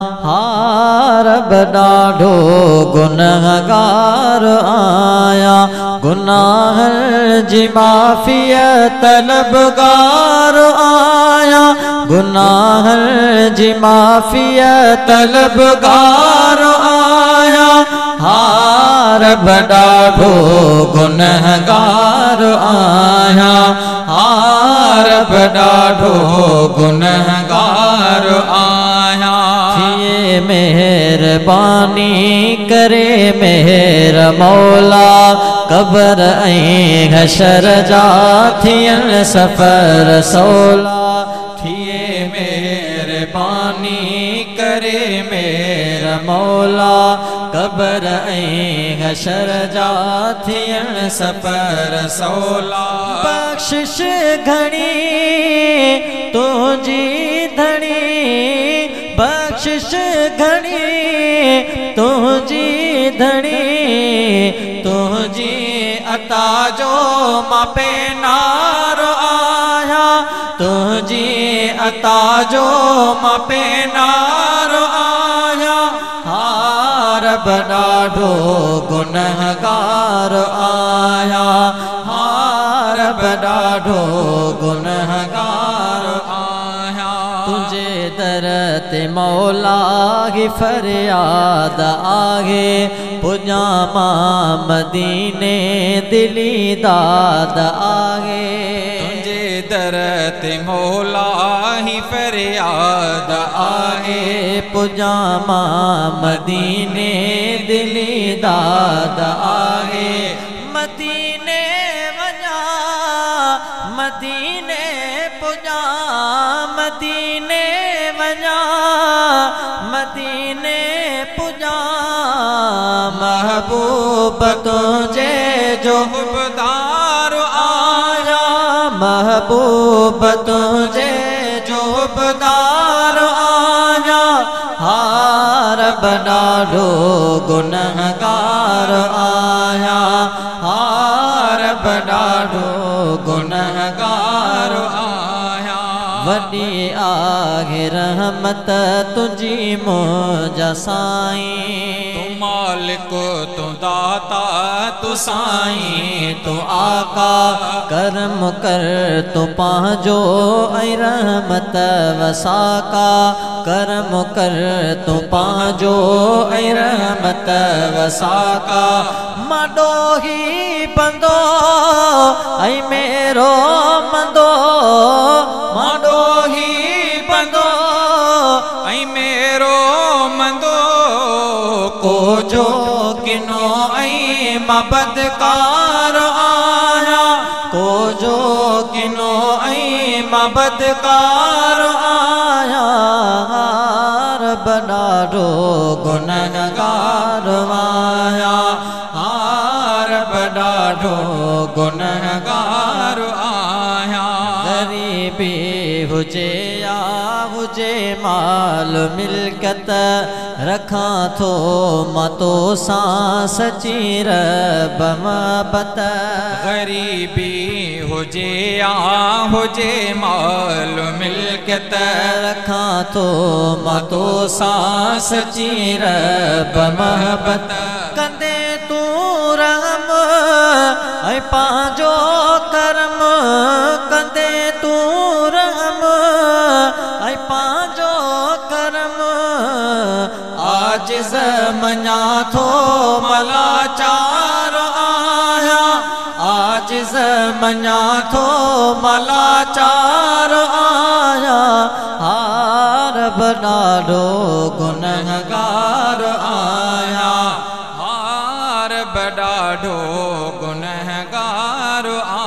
रब ॾाढो गुनहगार आया, गुनाहन जी माफ़ीअ तलबगार आया, गुनाहन जी माफ़ीअ तलबगार आया। रब ॾाढो गुनहगार आया, रब ॾाढो गुनहगार आया। थिए मेहरबानी करे मेहर मौला, क़ब्र ऐं हशर जा थियन सफ़र सौला। थिए मेहरबानी करे मेहर मौला, क़ब्र ऐं हशर जा थियन सफ़र सौला। बख़्शिश घणी तुंहिंजी धणी, बख़्शिश घणी तुंहिंजी धणी, तुंहिंजी अता जो मां पेनार आया, तुंहिंजी अता जो मां पेनार आया। रब ॾाढो गुनहगार आया, रब ॾाढो गुनहगार आया। तुझे दर ते मौला ही फरियाद आहे, पुॼा मां मदीने दिली दाद आहे। तुझे दर ते मौला ही फरियाद आहे, पुॼा मां मदीने दिली दाद आहे। मदीने वञा मदीने पुॼा, मदीने वञा मदीने पुॼा, महबूब तुझे जो हुबदार आया, महबूब तुझे जो हुबदार आया। रब ॾाढो गुनहगार आया, रब ॾाढो गुनहगार आया। वॾी आहे रहमत तुंहिंजी मुंहिंजा साईं, तू मालिक तू दाता तू साईं, तू आका करम कर तू पंहिंजो ऐं रहमत वसाका, करम कर तू पंहिंजो ऐं रहमत वसाका। मां ॾोही बंदो ऐं मेरो मंदो, मां ॾोही बंदो ऐं मेरो मंदो, को जो किनो ऐं मां बदकार आया, को जो किनो ऐं मां बदकार आया। रब ॾाढो गुनहगार आया, रब ॾाढो गुनहगार आया। ग़रीबी हुजे या हुजे माल मिल्कत, रखां थो मां तो सां सची रब महबत। ग़रीबी हुजे या हुजे माल मिल्कत, रखां थो मां तो सां सची रब महबत। कंदे तू रहम ऐं पंहिंजो करम, कंदे तू रहम ऐं पंहिंजो करम। आजिज़ मञा थो मलाचार आया, आजिज़ मञा थो मलाचार आया। रब ॾाढो गुनहगार आया, रब ॾाढो गुनहगार आया।